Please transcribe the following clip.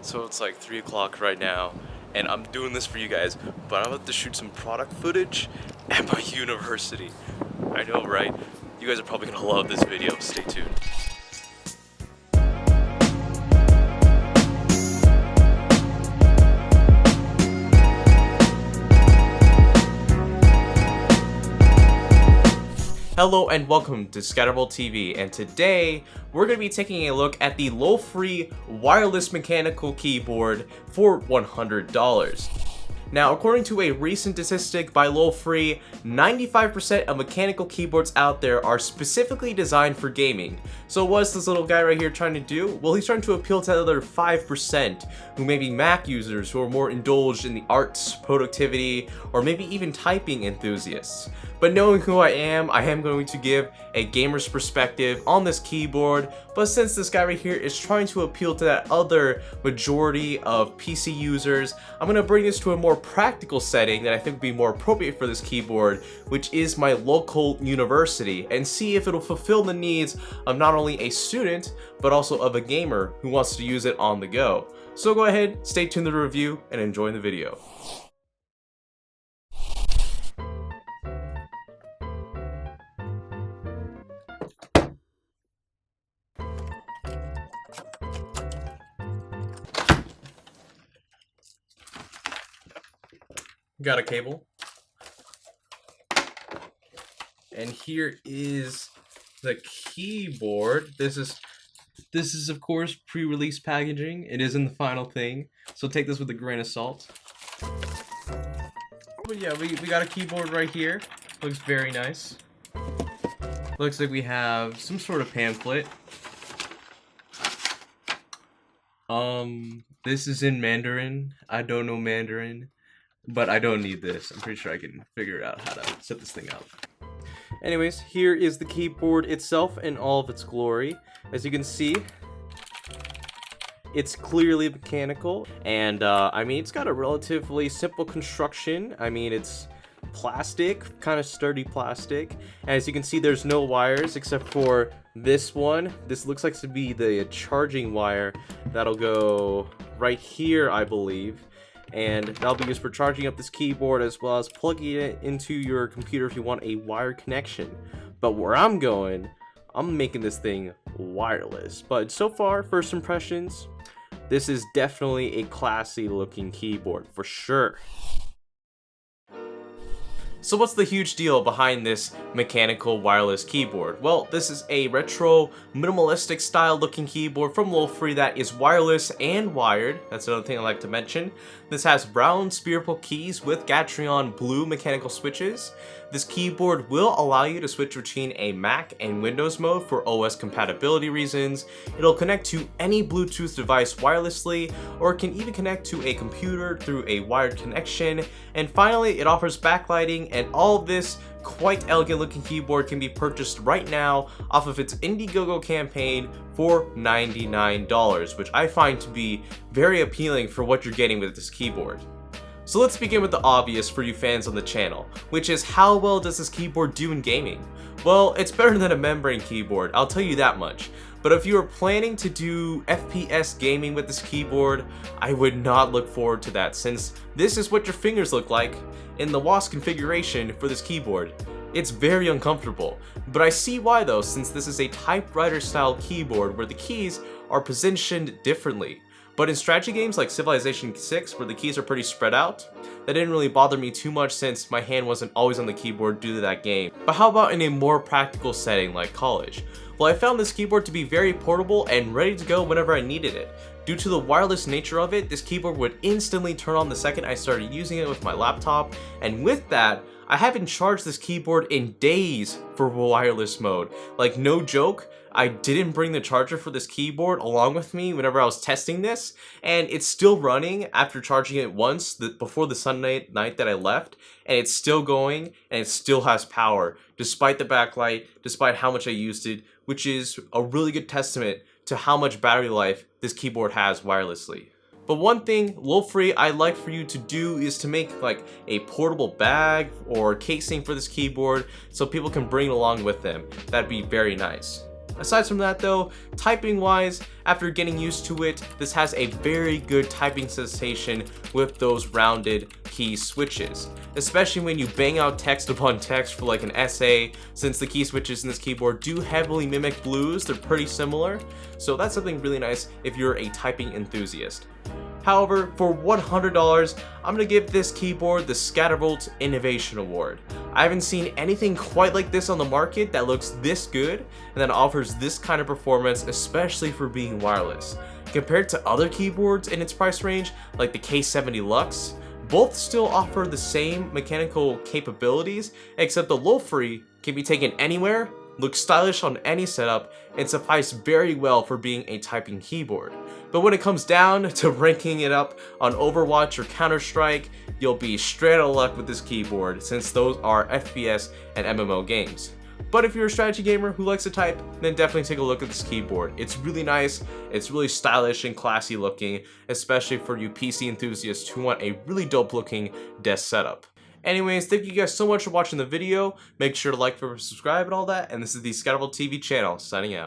So it's like 3 o'clock right now, and I'm doing this for you guys, but I'm about to shoot some product footage at my university. I know, right? You guys are probably gonna love this video. Stay tuned. Hello and welcome to Scatterable TV, and today we're going to be taking a look at the Lofree wireless mechanical keyboard for $100. Now, according to a recent statistic by Lofree, 95% of mechanical keyboards out there are specifically designed for gaming. So what's this little guy right here trying to do? Well, he's trying to appeal to the other 5% who may be Mac users who are more indulged in the arts, productivity, or maybe even typing enthusiasts. But knowing who I am going to give a gamer's perspective on this keyboard. But since this guy right here is trying to appeal to that other majority of PC users, I'm going to bring this to a more practical setting that I think would be more appropriate for this keyboard, which is my local university, and see if it'll fulfill the needs of not only a student, but also of a gamer who wants to use it on the go. So go ahead, stay tuned to the review, and enjoy the video. Got a cable, and here is the keyboard. This is of course pre-release packaging. It isn't the final thing, so take this with a grain of salt. But yeah, we got a keyboard right here. Looks very nice. Looks like we have some sort of pamphlet. This is in Mandarin. I don't know Mandarin. But I don't need this. I'm pretty sure I can figure out how to set this thing up. Anyways, here is the keyboard itself in all of its glory. As you can see, it's clearly mechanical, and I mean, it's got a relatively simple construction. I mean, it's plastic, kind of sturdy plastic. As you can see, there's no wires except for this one. This looks like to be the charging wire that'll go right here, I believe. And that'll be used for charging up this keyboard as well as plugging it into your computer if you want a wired connection. But where I'm going, I'm making this thing wireless. But so far, first impressions, this is definitely a classy looking keyboard for sure. So what's the huge deal behind this mechanical wireless keyboard? Well, this is a retro, minimalistic style looking keyboard from Lofree that is wireless and wired. That's another thing I like to mention. This has brown spherical keys with Gatrion blue mechanical switches. This keyboard will allow you to switch between a Mac and Windows mode for OS compatibility reasons. It'll connect to any Bluetooth device wirelessly, or it can even connect to a computer through a wired connection. And finally, it offers backlighting, and all of this quite elegant looking keyboard can be purchased right now off of its Indiegogo campaign for $99, which I find to be very appealing for what you're getting with this keyboard. So let's begin with the obvious for you fans on the channel, which is how well does this keyboard do in gaming? Well, it's better than a membrane keyboard, I'll tell you that much. But if you are planning to do FPS gaming with this keyboard, I would not look forward to that, since this is what your fingers look like in the WASD configuration for this keyboard. It's very uncomfortable, but I see why though, since this is a typewriter style keyboard where the keys are positioned differently. But in strategy games like Civilization 6, where the keys are pretty spread out, that didn't really bother me too much since my hand wasn't always on the keyboard due to that game. But how about in a more practical setting like college? Well, I found this keyboard to be very portable and ready to go whenever I needed it. Due to the wireless nature of it, this keyboard would instantly turn on the second I started using it with my laptop, and with that, I haven't charged this keyboard in days for wireless mode. Like, no joke, I didn't bring the charger for this keyboard along with me whenever I was testing this, and it's still running after charging it once before the Sunday night that I left, and it's still going, and it still has power, despite the backlight, despite how much I used it, which is a really good testament to how much battery life this keyboard has wirelessly. But one thing, Lofree, I'd like for you to do is to make like a portable bag or casing for this keyboard so people can bring it along with them. That'd be very nice. Aside from that though, typing wise, after getting used to it, this has a very good typing sensation with those rounded key switches. Especially when you bang out text upon text for like an essay, since the key switches in this keyboard do heavily mimic blues, they're pretty similar. So that's something really nice if you're a typing enthusiast. However, for $100, I'm going to give this keyboard the Scatterbolt Innovation Award. I haven't seen anything quite like this on the market that looks this good and that offers this kind of performance, especially for being wireless. Compared to other keyboards in its price range, like the K70 Lux, both still offer the same mechanical capabilities, except the Lofree can be taken anywhere, looks stylish on any setup, and suffice very well for being a typing keyboard. But when it comes down to ranking it up on Overwatch or Counter-Strike, you'll be straight out of luck with this keyboard, since those are FPS and MMO games. But if you're a strategy gamer who likes to type, then definitely take a look at this keyboard. It's really nice, it's really stylish and classy looking, especially for you PC enthusiasts who want a really dope looking desk setup. Anyways, thank you guys so much for watching the video. Make sure to like, favorite, subscribe, and all that. And this is the Scatterbolt TV channel, signing out.